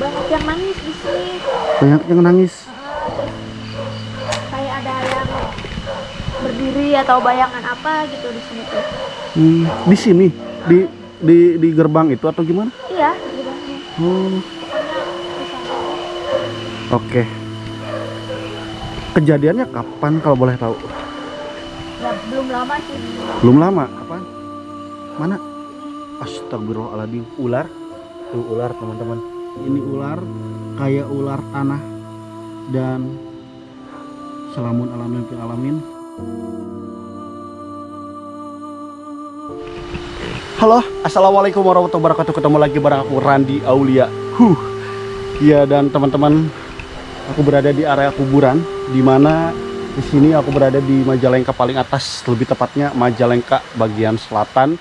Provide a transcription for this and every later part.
banyak yang nangis di sini. Banyak yang nangis. Kayak ada yang berdiri atau bayangan apa gitu di sini tuh. Di sini di gerbang itu atau gimana? Iya, di gerbangnya. Oh, Pokoknya di sana. oke. Kejadiannya kapan kalau boleh tahu? Ya belum lama sih. Belum lama. Apaan? Mana? Astagfirullahaladzim. Ular. Tuh ular teman-teman. Ini ular kayak ular tanah dan selamun alamin fil alamin. Halo, assalamualaikum warahmatullahi wabarakatuh. Ketemu lagi bareng aku Randi Aulia. Ya, dan teman-teman, aku berada di area kuburan, di mana di sini aku berada di Majalengka paling atas, lebih tepatnya Majalengka bagian selatan.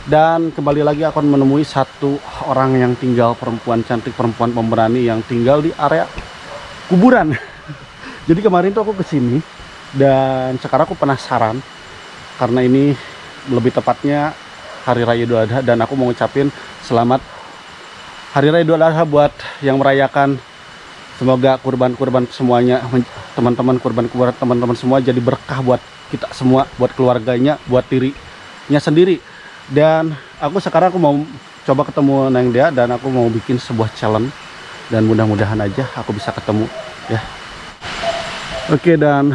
Dan kembali lagi aku akan menemui satu orang yang tinggal, perempuan cantik, perempuan pemberani yang tinggal di area kuburan. Jadi kemarin tuh aku kesini dan sekarang aku penasaran karena ini lebih tepatnya Hari Raya Idul Adha dan aku mau ngucapin selamat Hari Raya Idul Adha buat yang merayakan. Semoga kurban-kurban semuanya, teman-teman, kurban-kurban teman-teman semua jadi berkah buat kita semua, buat keluarganya, buat dirinya sendiri. Dan sekarang aku mau coba ketemu Neng Dea dan aku mau bikin sebuah challenge dan mudah-mudahan aja aku bisa ketemu ya. Oke, dan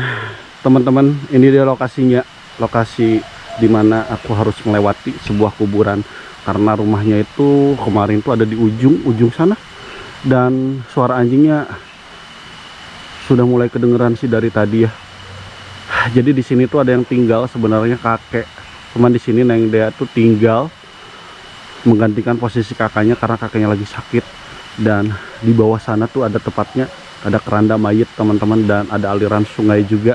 teman-teman, ini dia lokasinya, lokasi dimana aku harus melewati sebuah kuburan karena rumahnya itu kemarin tuh ada di ujung sana dan suara anjingnya sudah mulai kedengeran sih dari tadi ya. Jadi di sini tuh ada yang tinggal sebenarnya kakek, cuman di sini Neng Dea tuh tinggal menggantikan posisi kakaknya karena kakeknya lagi sakit. Dan di bawah sana tuh ada tepatnya ada keranda mayit teman-teman dan ada aliran sungai juga.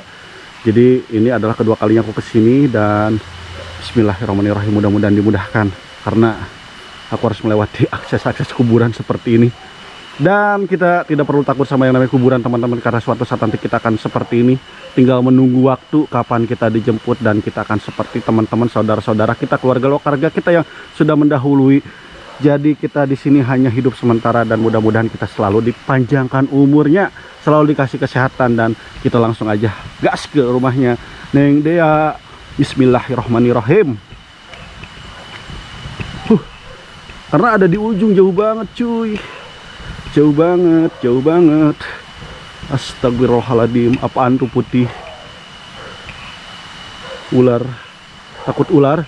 Jadi ini adalah kedua kalinya aku kesini dan bismillahirrahmanirrahim, mudah-mudahan dimudahkan karena aku harus melewati akses-akses kuburan seperti ini. Dan kita tidak perlu takut sama yang namanya kuburan teman-teman, karena suatu saat nanti kita akan seperti ini, tinggal menunggu waktu kapan kita dijemput dan kita akan seperti teman-teman, saudara-saudara kita, keluarga kita yang sudah mendahului. Jadi kita di sini hanya hidup sementara dan mudah-mudahan kita selalu dipanjangkan umurnya, selalu dikasih kesehatan, dan kita langsung aja gas ke rumahnya Neng Dea. Bismillahirrahmanirrahim. Karena ada di ujung, jauh banget cuy, jauh banget. Astagfirullahaladzim. Apaan tuh putih? Ular. Takut ular.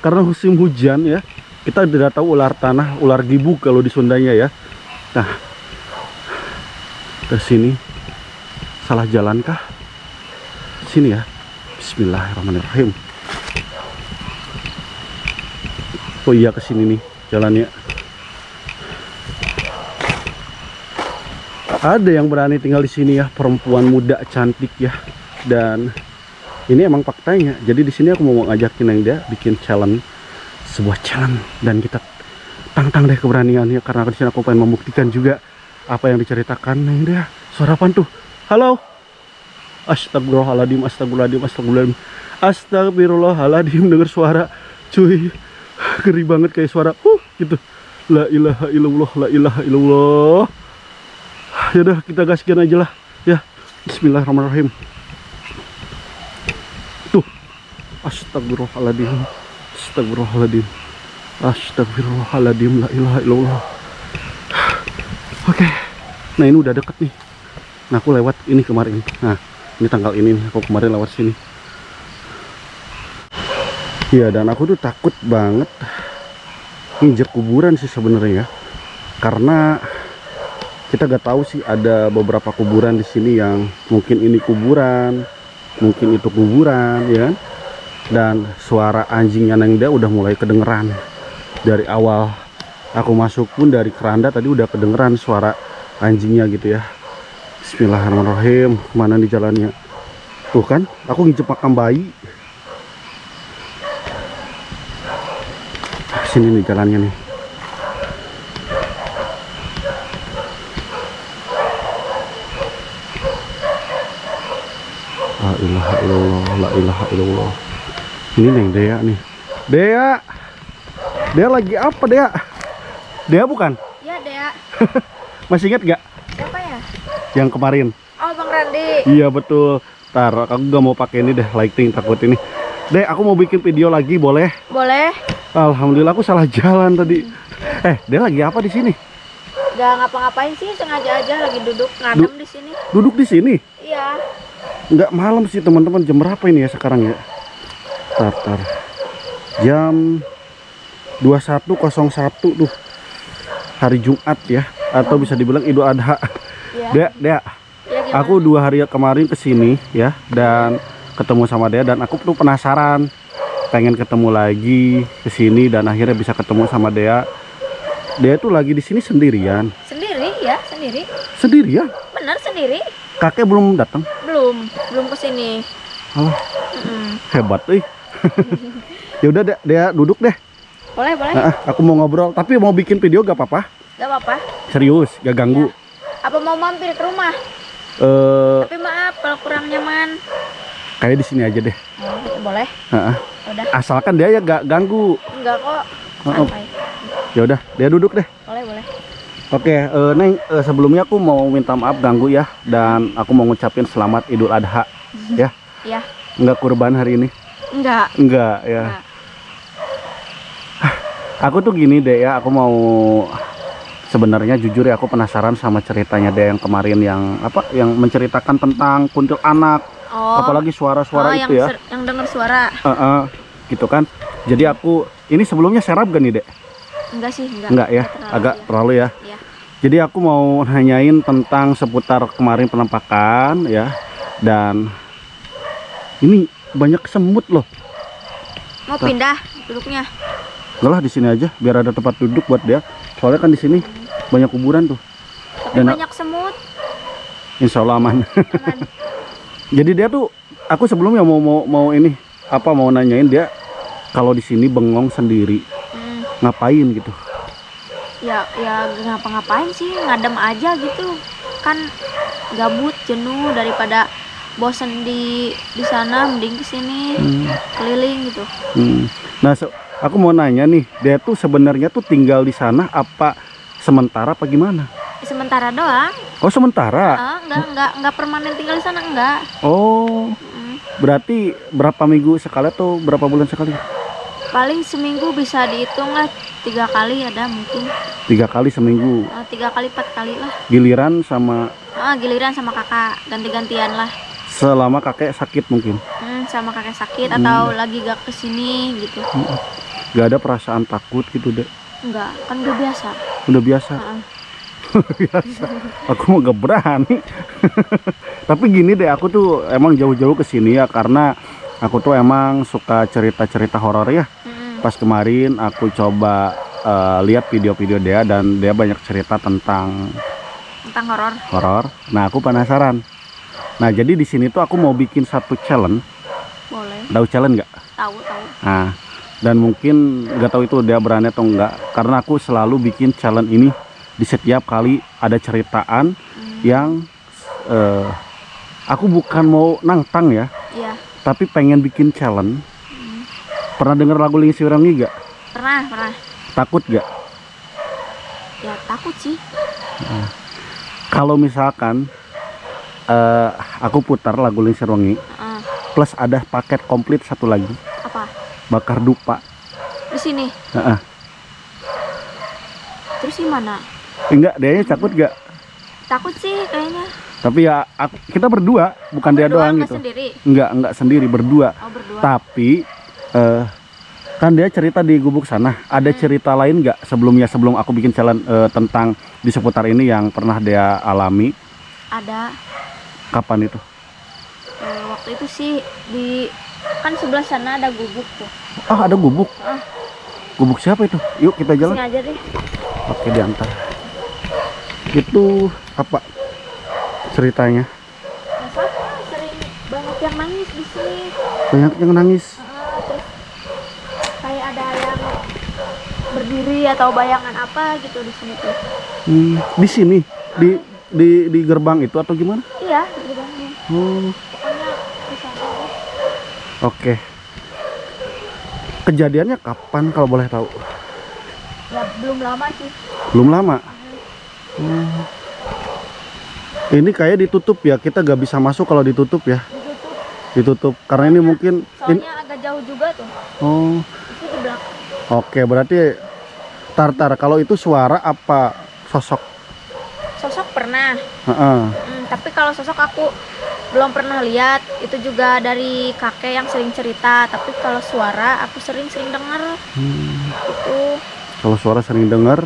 Karena musim hujan ya. Kita tidak tahu ular tanah, ular gibuk kalau di Sundanya ya. Nah, ke sini salah jalan kah? Sini ya. Bismillahirrahmanirrahim. Oh iya, ke sini nih jalannya. Ada yang berani tinggal di sini ya, perempuan muda cantik ya. Dan ini emang faktanya. Jadi di sini aku mau ngajakin Neng Dea bikin challenge, sebuah challenge, dan kita tantang deh keberaniannya karena di sini aku pengen membuktikan juga apa yang diceritakan Neng Dea. Suara apa tuh? Halo. Astagfirullahaladzim, astagfirullahaladzim, denger suara cuy, ngeri banget kayak suara gitu. La ilaha illallah, la ilaha illallah. Ya udah, kita gaskan aja lah ya. Bismillahirrahmanirrahim. Tuh, astagfirullahaladzim, astagfirullahaladzim, la ilaha illallah. Oke, nah ini udah deket nih. Nah, aku lewat ini kemarin. Nah, ini tanggal ini aku kemarin lewat sini. Iya, dan aku tuh takut banget nginjek kuburan sih sebenarnya, karena kita gak tahu sih, ada beberapa kuburan di sini yang mungkin ini kuburan, mungkin itu kuburan ya. Dan suara anjingnya Neng Dea udah mulai kedengeran dari awal aku masuk pun, dari keranda tadi udah kedengeran suara anjingnya gitu ya. Bismillahirrahmanirrahim. Mana di jalannya? Tuh kan, aku nginjek makam bayi. Sini nih jalannya nih. La ilaha illallah, la ilaha illallah. Ini Neng Dea nih. Dea lagi apa Dea? Dea bukan? Ya Dea. ya. Masih ingat gak Siapa ya? yang kemarin? Oh, Bang Randi. Iya betul. Ntar aku gak mau pakai ini deh, lighting takut ini. Dek, aku mau bikin video lagi, boleh? Boleh. Alhamdulillah aku salah jalan tadi. Dia lagi apa di sini? Gak ngapa-ngapain sih, sengaja aja lagi duduk ngadem di sini. Duduk di sini? Iya. Nggak malam sih teman-teman. Jam berapa ini ya sekarang ya? Tar. Jam 21.01 tuh. Hari Jumat ya, atau bisa dibilang Idul Adha. Iya. Dek, Ya, gimana? aku 2 hari kemarin kesini ya, dan ketemu sama dia, dan aku tuh penasaran, pengen ketemu lagi kesini, dan akhirnya bisa ketemu sama dia. Dia tuh lagi di sini sendirian. Sendiri ya, sendiri. Sendirian? Bener sendiri. Kakek belum datang? Belum kesini. Alah, hebat Ya udah, dia duduk deh. Boleh. Aku mau ngobrol, tapi mau bikin video gak apa-apa? Gak apa-apa. Serius, gak ganggu. Apa mau mampir ke rumah? Tapi maaf kalau kurang nyaman. Kayak di sini aja deh. Boleh. Udah. Asalkan dia ya gak ganggu. Enggak kok. Santai. Ya udah, dia duduk deh. Boleh. Oke, Neng, sebelumnya aku mau minta maaf ganggu ya, dan aku mau ngucapin selamat Idul Adha ya. Iya. Enggak kurban hari ini? Enggak ya. Enggak. Aku tuh gini deh ya, aku mau sebenarnya jujur ya, aku penasaran sama ceritanya deh yang kemarin, yang menceritakan tentang kuntilanak. Oh. Apalagi suara-suara itu ya. Yang dengar suara. Gitu kan. Jadi aku ini sebelumnya serap gak nih, Dek? Enggak sih, enggak ya, agak terlalu ya. Iya. Jadi aku mau nanyain tentang seputar kemarin penampakan ya, dan ini banyak semut loh. Mau pindah duduknya? Enggak lah, di sini aja biar ada tempat duduk buat dia. Soalnya kan di sini banyak kuburan tuh. Tapi Dan banyak semut. Insya Allah aman. Jadi dia tuh, aku sebelumnya mau ini mau nanyain dia kalau di sini bengong sendiri ngapain gitu. Ya ngapa-ngapain sih, ngadem aja gitu kan, gabut jenuh, daripada bosen di sana mending kesini keliling gitu. Nah, aku mau nanya nih, dia tuh sebenarnya tuh tinggal di sana apa sementara apa gimana? Sementara doang. Oh, sementara? Enggak permanen tinggal di sana, enggak. Oh, berarti berapa minggu sekali atau berapa bulan sekali? Paling seminggu bisa dihitung lah, 3 kali ada mungkin. 3 kali seminggu? 3 kali 4 kali lah. Giliran sama? Giliran sama kakak, ganti-gantian lah. Selama kakek sakit mungkin? Sama kakek sakit atau lagi gak kesini gitu. Gak ada perasaan takut gitu, Dek? Enggak, kan udah biasa. Udah biasa? Biasa. Aku mau gak berani. Tapi gini deh, aku tuh emang jauh-jauh kesini ya karena aku tuh emang suka cerita-cerita horor ya. Pas kemarin aku coba lihat video-video dia, dan dia banyak cerita tentang horor. Nah, aku penasaran. Nah, jadi di sini tuh aku mau bikin satu challenge. Boleh. Tahu challenge nggak? Tahu. Nah, dan mungkin nggak tahu itu dia berani atau enggak, karena aku selalu bikin challenge ini di setiap kali ada ceritaan yang aku bukan mau nantang ya. Iya. Tapi pengen bikin challenge. Pernah dengar lagu Lingsi Wirangi gak? Pernah. Takut gak? Ya takut sih. Kalau misalkan aku putar lagu Lingsi Wirangi plus ada paket komplit satu lagi. Apa? Bakar dupa. Di sini. Terus gimana? Enggak, dia takut gak? Takut sih kayaknya. Tapi ya kita berdua, bukan dia doang gitu. Sendiri? Enggak sendiri, berdua. Oh, berdua. Tapi kan dia cerita di gubuk sana. Ada cerita lain nggak sebelum aku bikin challenge tentang di seputar ini yang pernah dia alami? Ada. Kapan itu? Waktu itu sih kan sebelah sana ada gubuk tuh. Oh, ada gubuk. Gubuk siapa itu? Yuk kita jalan. Sini aja deh. Oke, diantar. Itu apa ceritanya? Sering banyak yang nangis di sini. Banyak yang nangis. Terus kayak ada yang berdiri atau bayangan apa gitu di sini tuh. Di sini di gerbang itu atau gimana? Iya, di gerbangnya. Pokoknya di sana deh. Oke. Kejadiannya kapan kalau boleh tahu? Ya belum lama sih. Belum lama. Ini kayak ditutup ya, kita gak bisa masuk kalau ditutup ya. Ditutup karena ini mungkin Soalnya agak jauh juga tuh. Oh, Itu di belakang. oke, berarti tar kalau itu suara apa sosok? Sosok pernah. Heeh. Tapi kalau sosok aku belum pernah lihat. Itu juga dari kakek yang sering cerita. Tapi kalau suara aku sering-sering dengar. Itu. Kalau suara sering dengar.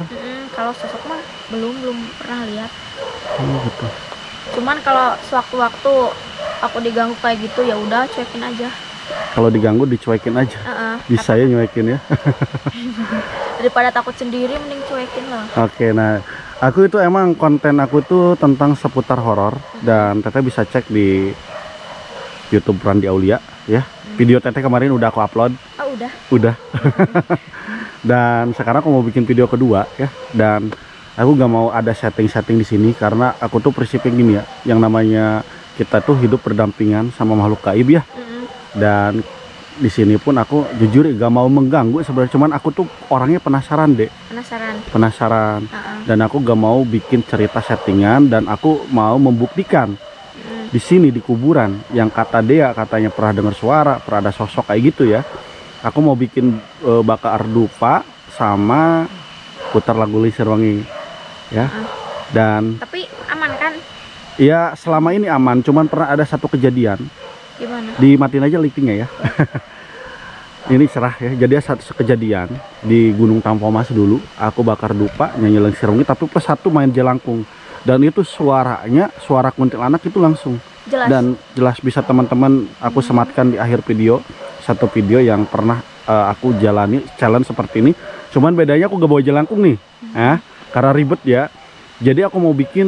Kalau sosok mah belum pernah lihat. Gitu. Cuman kalau sewaktu-waktu aku diganggu kayak gitu ya udah cuekin aja. Kalau diganggu dicuekin aja. Bisa ya nyuekin ya. Daripada takut sendiri mending cuekin lah. Oke, nah aku itu emang konten aku tuh tentang seputar horor dan Teteh bisa cek di YouTube Randi Aulia ya. Video Teteh kemarin udah aku upload. Oh udah. Udah. Dan sekarang aku mau bikin video kedua ya. Dan aku gak mau ada setting-setting di sini karena aku tuh prinsipnya gini ya. Yang namanya kita tuh hidup berdampingan sama makhluk gaib ya. Dan di sini pun aku jujur gak mau mengganggu sebenarnya, cuman aku tuh orangnya penasaran deh. Penasaran. Dan aku gak mau bikin cerita settingan dan aku mau membuktikan di sini di kuburan yang kata dia katanya pernah dengar suara, pernah ada sosok kayak gitu ya. Aku mau bikin bakar dupa sama putar lagu Lisir Wangi ya. Dan tapi aman kan? Ya selama ini aman, cuman pernah ada satu kejadian. Gimana? Dimatiin aja lightingnya ya. Ini cerah ya. Jadi satu kejadian di Gunung Tampomas dulu, aku bakar dupa nyanyi Lisir Wangi tapi plus satu main jelangkung. Dan itu suaranya suara kuntilanak itu langsung jelas. Dan jelas bisa teman-teman aku sematkan di akhir video. Satu video yang pernah aku jalani challenge seperti ini. Cuman bedanya aku gak bawa jelangkung nih karena ribet ya. Jadi aku mau bikin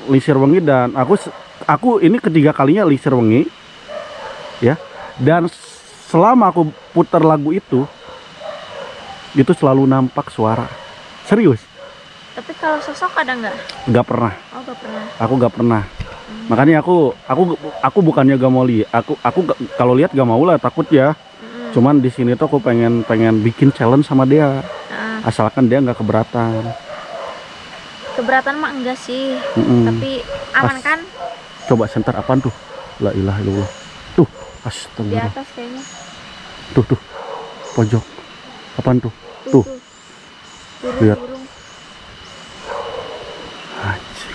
Lisir Wangi dan aku ini ketiga kalinya Lisir Wangi ya. Dan selama aku putar lagu itu selalu nampak suara. Serius. Tapi kalau sosok ada nggak? Nggak pernah. Oh, nggak pernah. Aku nggak pernah. Makanya aku bukannya gak mau lihat. Aku kalau lihat gak mau lah, takut ya. Cuman di sini tuh aku pengen bikin challenge sama dia. Asalkan dia nggak keberatan. Keberatan mah enggak sih. Tapi aman kan? Coba senter apaan tuh? La ilaha illallah. Tuh, di atas kayaknya. Tuh pojok. Apaan tuh? Tuh. Lihat.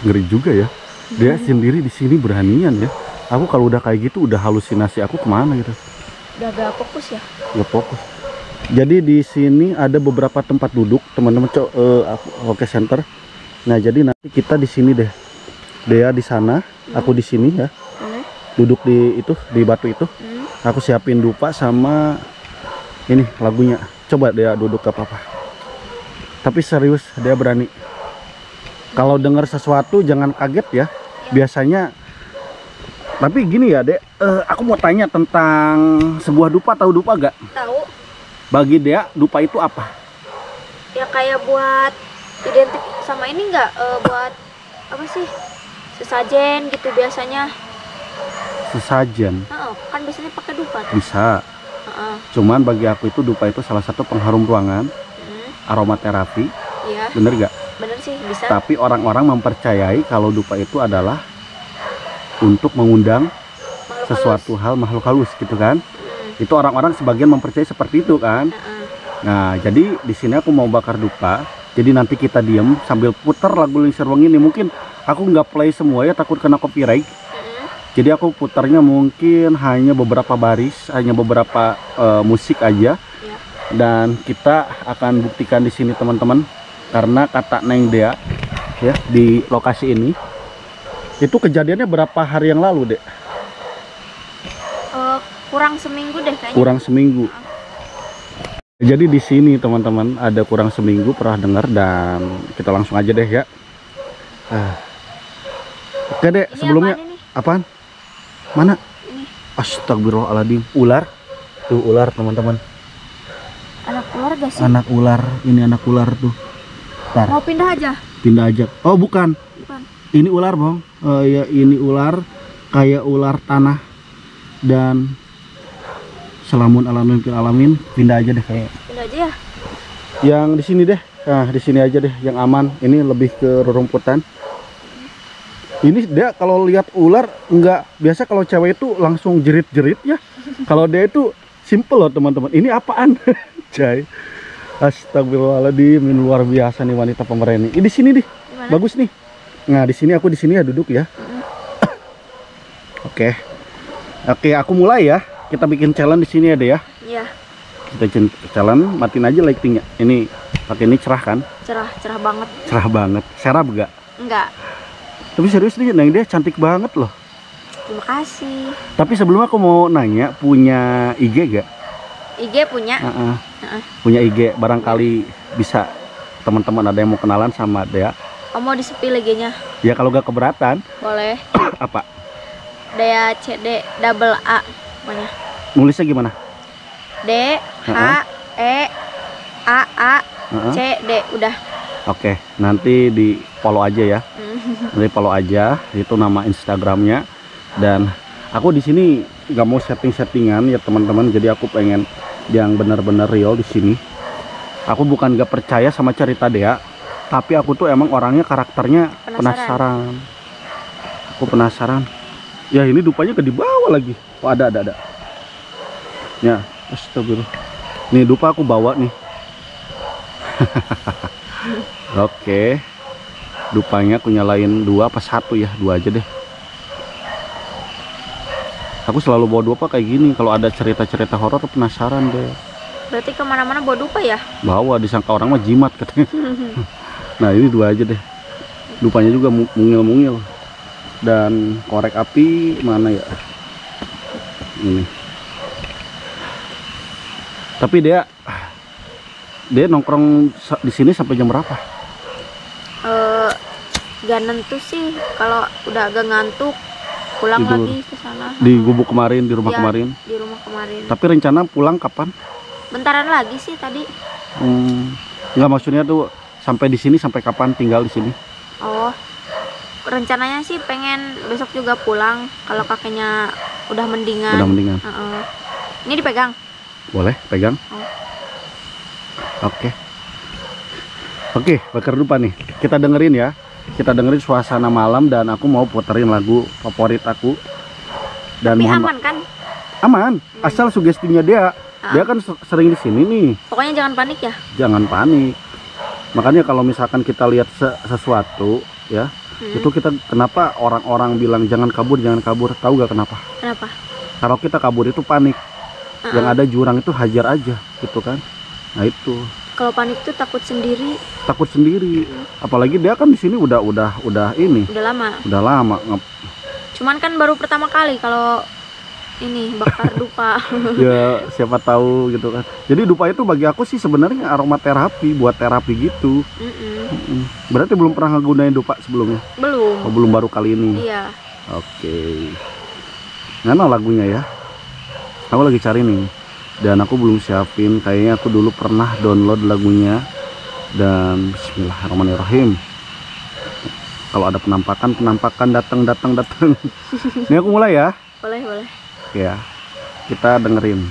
Ngeri juga ya. Dia sendiri di sini beranian ya. Aku kalau udah kayak gitu udah halusinasi aku kemana gitu. Udah gak fokus ya? Gak fokus. Jadi di sini ada beberapa tempat duduk, teman-teman. Oke, center. Nah, jadi nanti kita di sini deh. Dia di sana, aku di sini ya. Duduk di batu itu. Aku siapin dupa sama ini lagunya. Coba dia duduk gak apa-apa. Tapi serius dia berani. Kalau dengar sesuatu jangan kaget ya. Biasanya. Tapi gini ya, Dek. Aku mau tanya tentang sebuah dupa. Tahu dupa gak? Tahu. Bagi dia dupa itu apa? Ya kayak buat identik sama ini nggak? Buat apa sih? Sesajen gitu biasanya. Sesajen? Kan biasanya pakai dupa tuh. Bisa. Cuman bagi aku itu dupa itu salah satu pengharum ruangan, aromaterapi. Iya. Bener gak? Bener sih, bisa. Tapi orang-orang mempercayai kalau dupa itu adalah untuk mengundang makhluk sesuatu halus. Hal makhluk halus gitu kan. Itu orang-orang sebagian mempercayai seperti itu kan. Nah, jadi di sini aku mau bakar dupa. Jadi nanti kita diem sambil putar lagu Lisir Wangi ini. Mungkin aku nggak play semua ya, takut kena copyright. Jadi aku putarnya mungkin hanya beberapa baris, hanya beberapa musik aja. Dan kita akan buktikan di sini teman-teman. Karena kata Neng Dea ya di lokasi ini itu kejadiannya berapa hari yang lalu, Dek? Kurang seminggu deh kayaknya. Kurang seminggu. Jadi di sini teman-teman ada kurang seminggu pernah dengar dan kita langsung aja deh ya. Oke, Dek, ini sebelumnya apaan? Mana? Ini. Astagfirullahaladzim. Ular. Tuh ular teman-teman. Anak ular gak sih? Anak ular. Ini anak ular tuh. Bentar. Mau pindah aja? Pindah aja. Oh bukan. Ini ular, Bang. Ya ini ular kayak ular tanah dan selamun alamin fil alamin. Pindah aja deh kayak. Pindah aja ya. Yang di sini deh. Nah, di sini aja deh yang aman. Ini lebih ke rerumputan. Ini dia kalau lihat ular enggak biasa, kalau cewek itu langsung jerit-jerit ya. Kalau dia itu simple loh teman-teman. Ini apaan? Jai. Astagfirullahaladzim, ini luar biasa nih wanita pemberani. Ini di sini nih. Dimana? Bagus nih. Nah, di sini aku di sini ya duduk ya. Oke. Oke, aku mulai ya. Kita bikin challenge di sini ya deh ya. Iya. Kita challenge, matiin aja lightingnya. Ini pakai ini cerah kan? Cerah banget. Cerah banget. Serap gak? Enggak. Tapi serius nih, Neng, dia cantik banget loh. Terima kasih. Tapi sebelum aku mau nanya, punya IG gak? IG punya. Punya IG, barangkali bisa teman-teman ada yang mau kenalan sama Dea. Kamu mau di-spill IG-nya? Ya kalau gak keberatan. Boleh. Apa? Dea CD double A namanya. Nulisnya gimana? D H E A A C D udah. Oke, nanti di follow aja ya. Nanti follow aja, itu nama Instagramnya. Dan aku di sini nggak mau setting-settingan ya teman-teman. Jadi aku pengen yang benar-benar real di sini. Aku bukan nggak percaya sama cerita Dea, tapi aku tuh emang orangnya karakternya penasaran. Aku penasaran. Ya ini dupanya ke di bawah lagi. Oh ada. Ya, astagfirullah. Nih dupa aku bawa nih. Oke. Dupanya aku nyalain 2 apa 1 ya? 2 aja deh. Aku selalu bawa dupa kayak gini. Kalau ada cerita-cerita horor penasaran deh. Berarti kemana-mana bawa dupa ya? Bawa, disangka orang mah jimat katanya. Nah ini 2 aja deh. Dupanya juga mungil-mungil. Dan korek api mana ya? Ini. Tapi dia nongkrong di sini sampai jam berapa? Gak nentu sih. Kalau udah agak ngantuk pulang tidur lagi ke sana. Di gubuk kemarin, di rumah ya, kemarin. Di rumah kemarin. Tapi rencana pulang kapan? Bentaran lagi sih tadi. Enggak, maksudnya tuh sampai di sini sampai kapan tinggal di sini? Oh, rencananya sih pengen besok juga pulang kalau kakeknya udah mendingan. Udah mendingan. Ini dipegang. Boleh pegang. Oke, bakar dupa nih. Kita dengerin ya. Kita dengerin suasana malam dan aku mau puterin lagu favorit aku. Dan Tapi aman kan? Aman, asal sugestinya dia. Dia kan sering di sini nih. Pokoknya jangan panik ya. Jangan panik. Makanya kalau misalkan kita lihat sesuatu ya, itu kita kenapa orang-orang bilang jangan kabur, tahu gak kenapa? Kenapa? Kalau kita kabur itu panik. Yang ada jurang itu hajar aja gitu kan. Nah itu. Kalau panik tuh takut sendiri. Apalagi dia kan di sini udah ini. Udah lama. Cuman kan baru pertama kali kalau ini bakar dupa. Ya siapa tahu gitu kan. Jadi dupa itu bagi aku sih sebenarnya aromaterapi, buat terapi gitu. Berarti belum pernah ngegunain dupa sebelumnya? Belum. Oh, belum, baru kali ini. Iya. Oke. Mana lagunya ya? Aku lagi cari nih. Dan aku belum siapin. Kayaknya aku dulu pernah download lagunya. Dan bismillahirrahmanirrahim. Kalau ada penampakan datang. Ini aku mulai ya. Boleh. Ya, kita dengerin.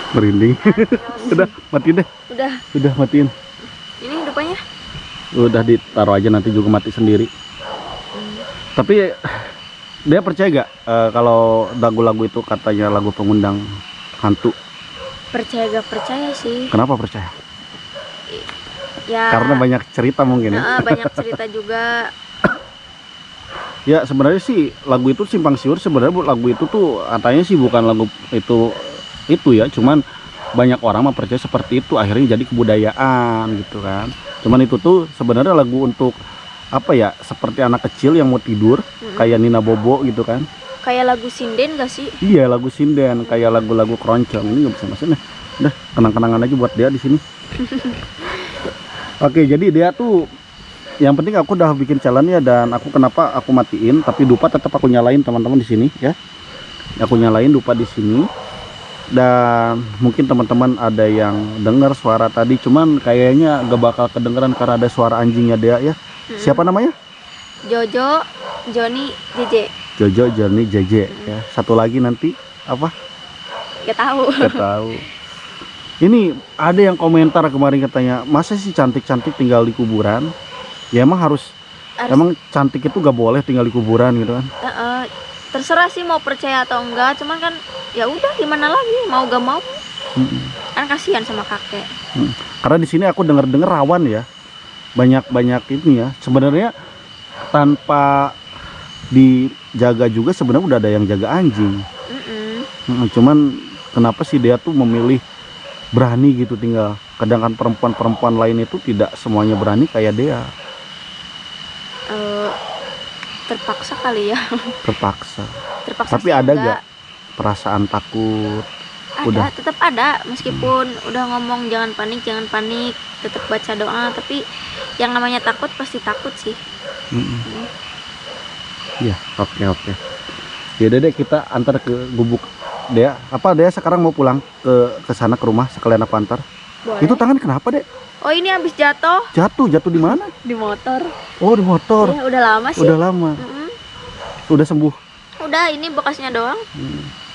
Merinding. Udah matiin deh. Udah matiin. Ini dupanya udah ditaruh aja, nanti juga mati sendiri. Tapi dia percaya gak kalau lagu-lagu itu katanya lagu pengundang hantu? Percaya gak percaya sih. Kenapa percaya? Ya karena banyak cerita mungkin ya. Banyak cerita juga. Ya sebenarnya sih lagu itu simpang siur, sebenarnya lagu itu tuh katanya sih bukan lagu itu ya, cuman banyak orang mempercayai seperti itu, akhirnya jadi kebudayaan gitu kan. Cuman itu tuh sebenarnya lagu untuk apa ya, seperti anak kecil yang mau tidur, kayak Nina Bobo gitu kan. Kayak lagu sinden gak sih? Iya, lagu sinden, kayak lagu-lagu keroncong. Ini nggak bisa masuknya. Udah, kenang-kenangan aja buat dia di sini. Oke, jadi dia tuh yang penting aku udah bikin challenge-nya, dan kenapa aku matiin, tapi dupa tetap aku nyalain teman-teman di sini ya. Aku nyalain dupa di sini. Dan mungkin teman-teman ada yang dengar suara tadi, cuman kayaknya gak bakal kedengeran karena ada suara anjingnya dia ya. Siapa namanya? Jojo, Joni, JJ. Jojo, Joni, JJ ya. Satu lagi nanti apa? Gak tahu. Gak tahu. Ini ada yang komentar kemarin katanya, masa sih cantik-cantik tinggal di kuburan? Ya emang harus emang cantik itu gak boleh tinggal di kuburan gitu kan? Terserah sih mau percaya atau enggak, cuman kan ya udah gimana lagi, mau gak mau. Kan kasihan sama kakek. Karena di sini aku dengar rawan ya, banyak ini ya. Sebenarnya tanpa dijaga juga sebenarnya udah ada yang jaga anjing. Cuman kenapa sih dia tuh memilih berani gitu tinggal, sedangkan perempuan-perempuan lain itu tidak semuanya berani kayak dia. Terpaksa kali ya. Terpaksa. Tapi ada enggak. gak perasaan takut? Ada, tetap ada, meskipun udah ngomong jangan panik, tetap baca doa, tapi yang namanya takut pasti takut sih. Ya, oke. Yaudah deh, kita antar ke gubuk Dea. Apa Dea sekarang mau pulang ke sana, ke rumah sekalian aku antar? Boleh. Itu tangan kenapa, Dek? Oh, ini habis jatuh. Jatuh di mana? Di motor. Oh, di motor. Ya, udah lama sih. Udah lama. Udah sembuh. Udah, ini bekasnya doang.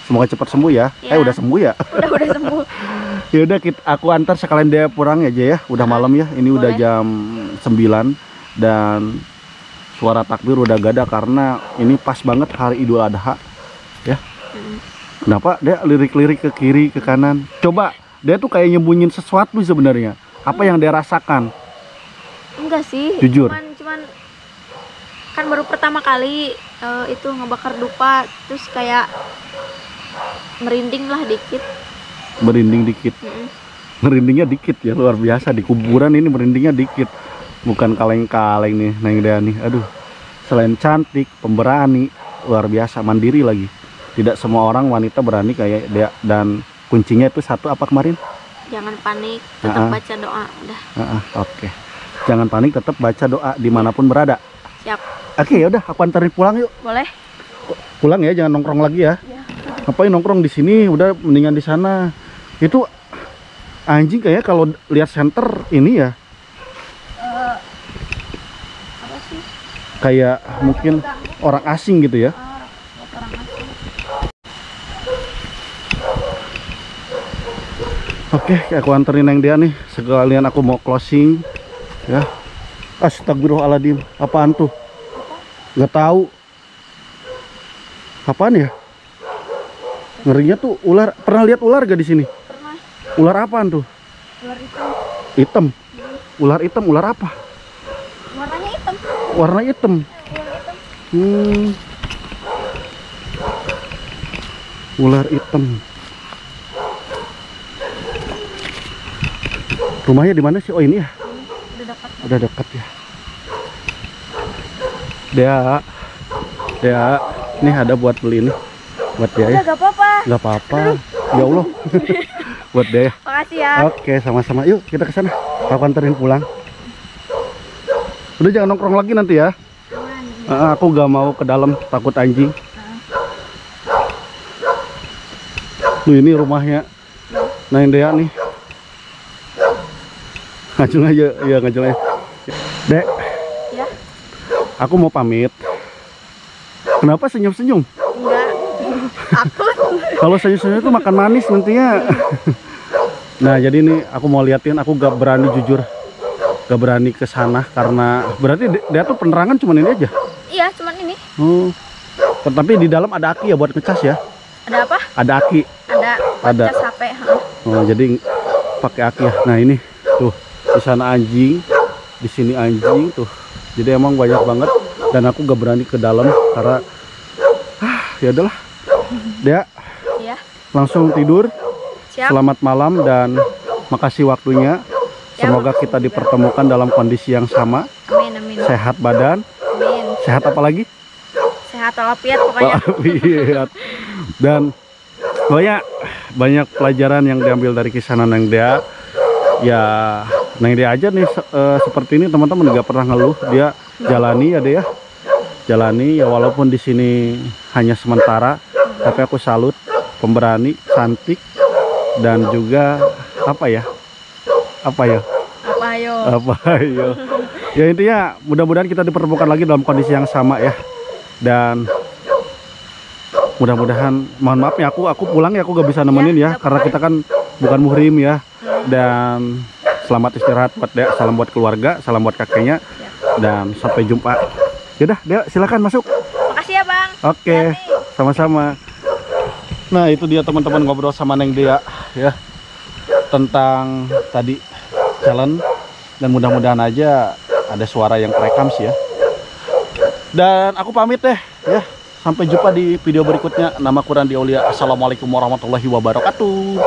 Semoga cepat sembuh ya. Ya. Udah sembuh ya. Udah sembuh. Ya udah, aku antar sekalian dia pulang aja ya. Udah malam ya. Ini Boleh. udah jam 9 dan suara takbir udah gak ada karena ini pas banget hari Idul Adha ya. Kenapa dia lirik-lirik ke kiri ke kanan? Coba dia tuh kayak nyembunyiin sesuatu sebenarnya. Apa yang dia rasakan? Enggak sih. Jujur. Cuman kan baru pertama kali itu ngebakar dupa, terus kayak merinding lah dikit. Merinding dikit. Merindingnya dikit ya, luar biasa. Di kuburan ini merindingnya dikit. Bukan kaleng-kaleng nih Neng Dea nih. Aduh, selain cantik, pemberani, luar biasa, mandiri lagi. Tidak semua orang wanita berani kayak dia. Dan kuncinya itu satu apa kemarin? Jangan panik, tetap baca doa. Udah. Oke. Jangan panik, tetap baca doa dimanapun berada. Siap. Oke, ya udah, aku anterin pulang yuk. Boleh. Pulang ya, jangan nongkrong lagi ya. Ngapain nongkrong di sini? Udah mendingan di sana. Itu anjing kayak kalau lihat center ini ya. Apa sih? Kayak mungkin orang asing gitu ya. Orang asing. Oke, aku anterin Neng Dea nih. Sekalian aku mau closing ya. Astagfirullahaladzim. Apaan tuh? Nggak tahu. Apaan ya? Ngerinya tuh ular. Pernah lihat ular gak di sini? Pernah. Ular apaan tuh? Ular itu. Hitam. Ular hitam. Ular apa? Warnanya hitam. Warna hitam. Ular hitam. Ular hitam. Rumahnya di mana sih? Oh ini ya. Udah dekat. Udah dekat ya. Dea, nih ada buat beli nih. Buat dia ya. Gak apa-apa. Gak apa-apa. Ya Allah. Buat dia. Makasih ya. Oke, sama-sama. Yuk kita ke sana. Aku anterin pulang. Udah jangan nongkrong lagi nanti ya. Aku gak mau ke dalam, takut anjing. Ini rumahnya Neng Dea nih. Ngacung aja, iya ngacung aja. Dek, Ya. aku mau pamit. Kenapa senyum-senyum? Enggak. Takut. Kalau senyum-senyum itu makan manis nantinya. Nah jadi ini aku mau liatin, aku gak berani jujur. Gak berani ke sana karena berarti dia tuh penerangan cuman ini aja. Iya, cuman ini. Oh. Tapi di dalam ada aki ya buat ngecas ya? Ada apa? Ada aki. Ada. Cas HP. Oh, jadi pakai aki ya. Nah ini tuh di sana anjing, di sini anjing tuh. Jadi emang banyak banget dan aku gak berani ke dalam karena ya udahlah. Dia Iya. langsung tidur. Siap. Selamat malam dan makasih waktunya. Ya, Semoga kita dipertemukan dalam kondisi yang sama. Amin, amin. Sehat badan. Amin. Sehat apa lagi? Sehat walafiat pokoknya. Walafiat. Dan banyak pelajaran yang diambil dari kisah Neng Dea. Ya Neng Dea aja nih seperti ini teman-teman, nggak pernah ngeluh. Dia jalani ya Dea. Jalani ya, walaupun di sini hanya sementara, tapi aku salut, pemberani, cantik, dan juga apa ya? Apa yo? Ya intinya mudah-mudahan kita dipertemukan lagi dalam kondisi yang sama ya. Dan mudah-mudahan, mohon maaf ya, aku pulang ya, aku gak bisa nemenin ya, karena kita kan bukan muhrim ya. Dan selamat istirahat buat Dea, salam buat keluarga, salam buat kakeknya, dan sampai jumpa. Yaudah Dea, silakan masuk. Makasih ya Bang. Oke, sama-sama. Nah itu dia teman-teman, ngobrol sama Neng Dea ya tentang tadi jalan, dan mudah-mudahan aja ada suara yang terekam sih ya. Dan aku pamit deh ya, sampai jumpa di video berikutnya. Namaku Randy Aulia. Assalamualaikum warahmatullahi wabarakatuh.